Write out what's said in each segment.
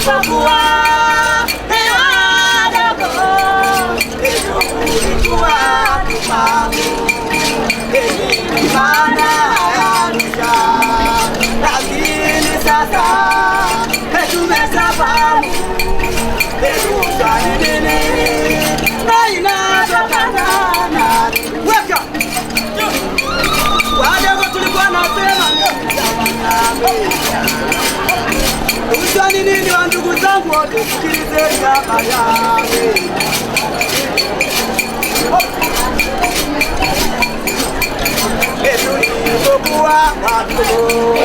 tulipokuwa wadogo, tulikuwa tufahamu maana ya Arusha, lakini sasa tumeshafahamu Arusha ni nini na inatokana na nini. Weka wadogo tulikuwa nasema Arusha ni nini? Wa ndugu zangu wote sikilizeni habari yake. Tulipokuwa wadogo,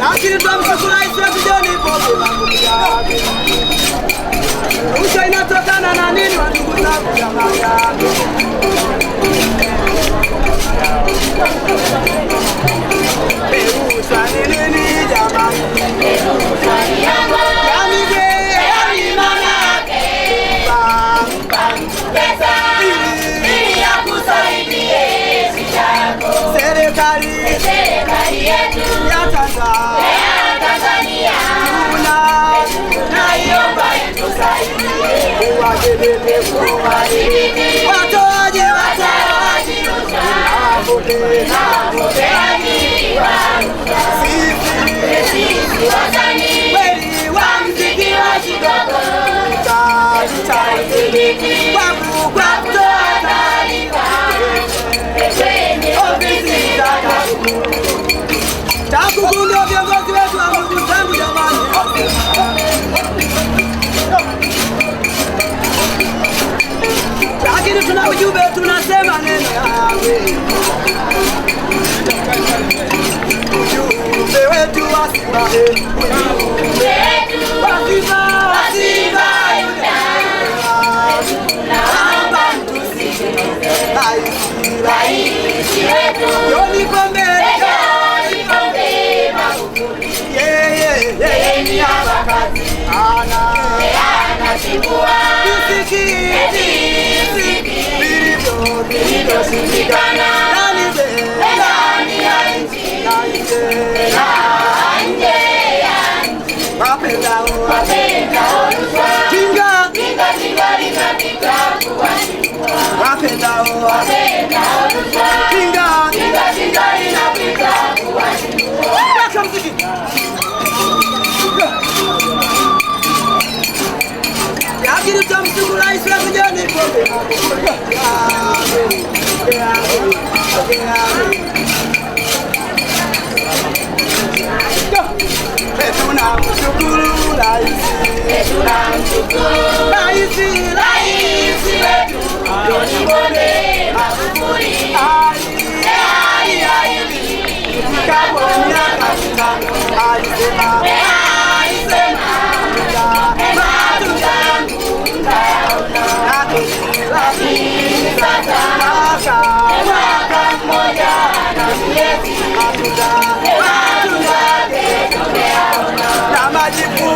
lakini tunamshukuru Rais wetu John Pombe Magufuli. Arusha inatokana na nini wa ndugu zangu jamani? Arusha ni nini jamani? Serikali yetu ya Tanzania tunaiomba itusaidie watoaji sisi wasanii wa muziki wa Chicago kwa kutoa taarifa TAKUKURU ndio viongozi wetu wa ndugu zangu jamani. Lakini tuna ujumbe, tunasema neno yawe ujumbe wetu wasibae, naomba mtusikilize Rais wetu John Pombe Magufuli. Yeye ni abakazi, anachukua vilivyoshindikana ndani ya nchi na nje ya nchi. Wapendao rushwa, kinga likatika kuwashindwa. Wapendao rushwa, kinga likatika kuwashindwa. Lakini tutamshukuru Rais wetu John Pombe Magufuli. Tunamshukuru Rais wetu John Pombe Magufuli. Mwaka mmoja na miezi na majibu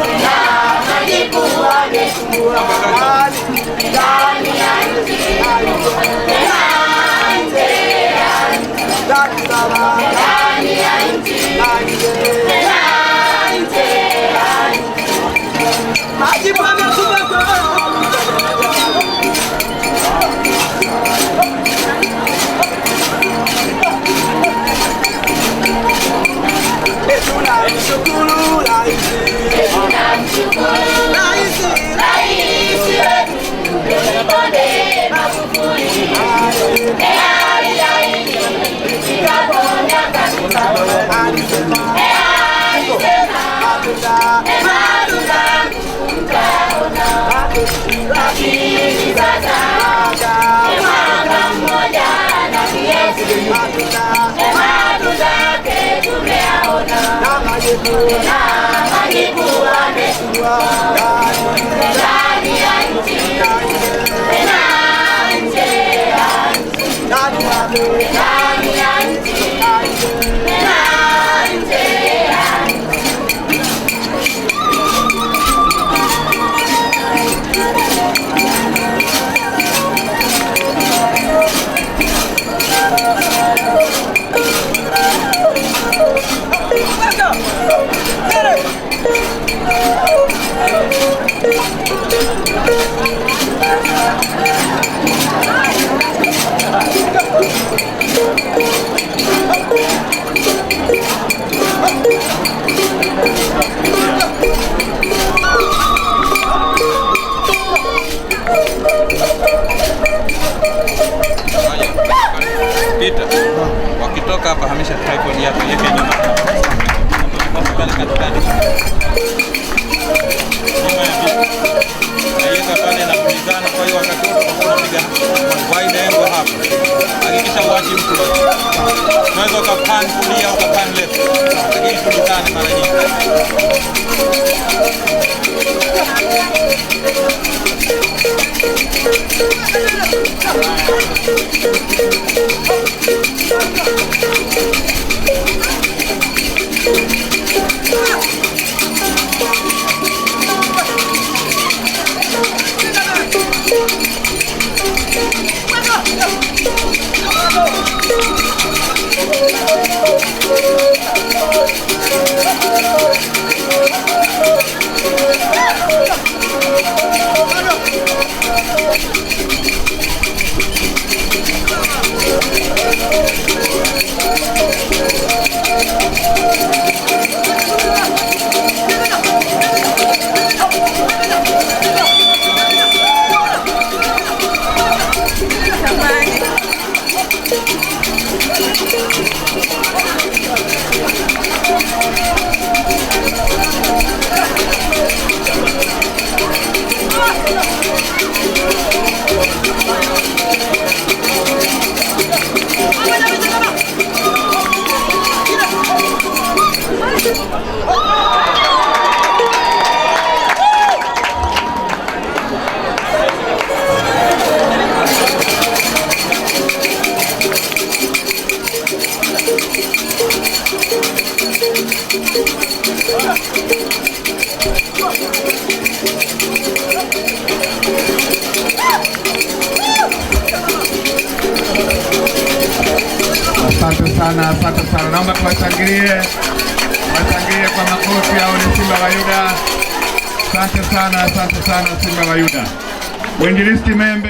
amechukua ndani ya nchi na nje ya nchi. Majibu amechukua tunamshukuru Rais wetu John Pombe Magufuli. Lakini sasa mwaka mmoja na miezi matunda yake tumeyaona, na majibu amechukua ndani ya nchi na nje ya nchi. Wakitoka hapa hamisha tripod yako yeke nyuma. Pale katikati. Nyuma ya vitu. Naiweka pale na kulizana, kwa hiyo wakati wote unapiga wide angle hapa. Hakikisha uache mtu. Unaweza ukapan kulia au ukapan left. Lakini tulizane mara nyingi. Asante sana. Naomba tuwashangilie kwa makofi au ni Simba wa Yuda. Asante sana Simba wa Yuda. Mwinjilisti Membe